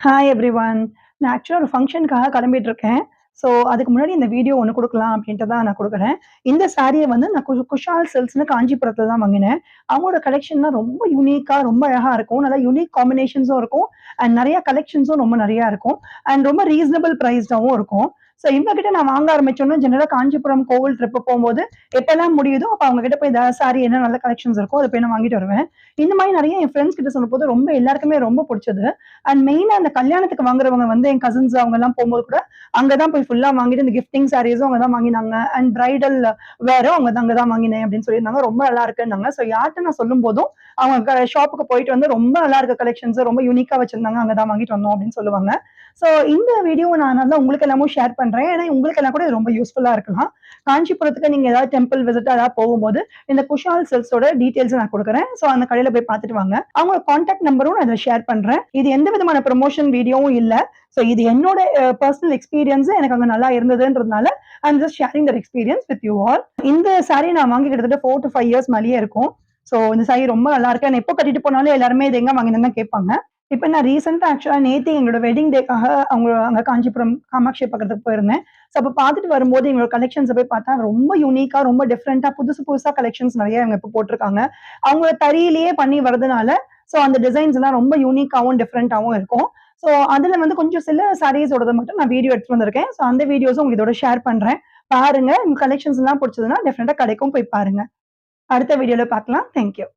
Hi everyone. நான் ஆக்சுவலா ஒரு ஃபங்ஷனுக்காக கிளம்பிட்டு இருக்கேன். ஸோ, அதுக்கு முன்னாடி இந்த வீடியோ ஒண்ணு குடுக்கலாம் அப்டின்ட்டு தான் நான் குடுக்குறேன். இந்த சாரிய வந்து நான் குஷால் சில்க்ஸ்ன்னு காஞ்சிபுரத்துல தான் வாங்கினேன். அவங்களோட கலெக்ஷன்லாம் ரொம்ப யூனிக்கா, ரொம்ப அழகா இருக்கும். நல்லா யூனிக் காம்பினேஷன்ஸும் இருக்கும். அண்ட் நெறைய கலெக்ஷன்ஸும் ரொம்ப நெறையா இருக்கும். அண்ட் ரொம்ப ரீசனபிள் பிரைஸ்டாவும் இருக்கும். ஸோ, இவங்க கிட்ட நான் வாங்க ஆரம்பிச்சோனே ஜெனரலா காஞ்சிபுரம் கோவில் ட்ரிப் போம்போது எப்பலாம் முடியுதோ, அப்ப அவங்க கிட்ட போய் ஏதாவது சாரி என்ன நல்ல கலெக்ஷன்ஸ் இருக்கோ, அத போய் நான் வாங்கிட்டு வருவேன். இந்த மாரி நெறைய என் ஃப்ரெண்ட்ஸ் கிட்ட சொன்னபோது ரொம்ப எல்லாருக்குமே ரொம்ப புடிச்சது. அண்ட் மெயினா அந்த கல்யாணத்துக்கு வாங்குறவங்க வந்து என் கசின்ஸ் அவங்கலாம் போம்போது கூட, அங்க தான் போய் ஃபுல்லா வாங்கிட்டு இந்த கிஃப்டிங் சாரீஸும் அங்க தான் வாங்கினாங்க. அண்ட் பிரைடல் வேரும் அங்க தான் வாங்கினேன் அப்படின்னு சொல்லியிருந்தாங்க. ரொம்ப நல்லா இருக்குன்னாங்க. ஸோ யார்ட்ட நான் சொல்லும்போதும், அவங்க ஷாப்புக்கு போயிட்டு வந்து ரொம்ப நல்லா இருக்க கலெக்ஷன்ஸ் ரொம்ப யூனிக்கா வச்சிருந்தாங்க. அங்க தான் வாங்கிட்டு வந்தோம் அப்படின்னு சொல்லுவாங்க. ஸோ இந்த வீடியோவ நான் நல்லா உங்களுக்கு எல்லாமும் ஷேர் பண்றேன். ஏன்னா உங்களுக்கு எல்லாம் கூட இது ரொம்ப யூஸ்ஃபுல்லா இருக்கலாம். காஞ்சிபுரத்துக்கு நீங்க ஏதாவது டெம்பிள் விசிட் ஏதாவது போகும்போது, இந்த குஷால் சில்க்ஸோட டீட்டெயில்ஸ் நான் குடுக்குறேன். ஸோ அந்த கடையில போய் பார்த்துட்டு வாங்க. அவங்களோட கான்டாக்ட் நம்பரும் நான் இதில ஷேர் பண்றேன். இது எந்த விதமான ப்ரமோஷன் வீடியோவும் இல்ல. ஸோ இது என்னோட பெர்சனல் எக்ஸ்பீரியன்ஸ் எனக்கு அங்க நல்லா இருந்ததுன்றதுனால, I am just sharing that experience with you all. இந்த சாரி நான் வாங்கி கிட்டத்தட்ட 4 to 5 இயர்ஸ் மேலேயே இருக்கும். ஸோ இந்த சாரி ரொம்ப நல்லா இருக்கு. நான் எப்போ கட்டிட்டு போனாலும் எல்லாருமே இது எங்க வாங்கினேன்னு தான் கேட்பாங்க. இப்ப நான் ரீசென்ட்டா ஆக்சுவலா நேத்து எங்களோட வெட்டிங் டேக்காக அவங்க அங்க காஞ்சிபுரம் காமாட்சிய பார்க்கறதுக்கு போயிருந்தேன். ஸோ அப்ப பார்த்துட்டு வரும்போது எங்களோட கலெக்ஷன்ஸ போய் பார்த்தா ரொம்ப யூனிக்கா, ரொம்ப டிஃபரெண்ட்டா புதுசு புதுசா கலெக்ஷன்ஸ் நெறைய இவங்க இப்ப போட்டுருக்காங்க. அவங்க தறியிலேயே பண்ணி வரதுனால, ஸோ அந்த டிசைன்ஸ்லாம் ரொம்ப யூனிக்காவும், டிஃபரெண்ட்டாவும் இருக்கும். ஸோ அதுல வந்து கொஞ்சம் சில சாரீஸோடத மட்டும் நான் வீடியோ எடுத்துட்டு வந்திருக்கேன். ஸோ அந்த வீடியோஸும் உங்களுக்கு இதோட ஷேர் பண்றேன். பாருங்க. உங்க கலெக்ஷன்ஸ்லாம் புடிச்சதுன்னா டெஃபினட்டா கடைக்கும் போய் பாருங்க. அடுத்த வீடியோல பார்க்கலாம். Thank you.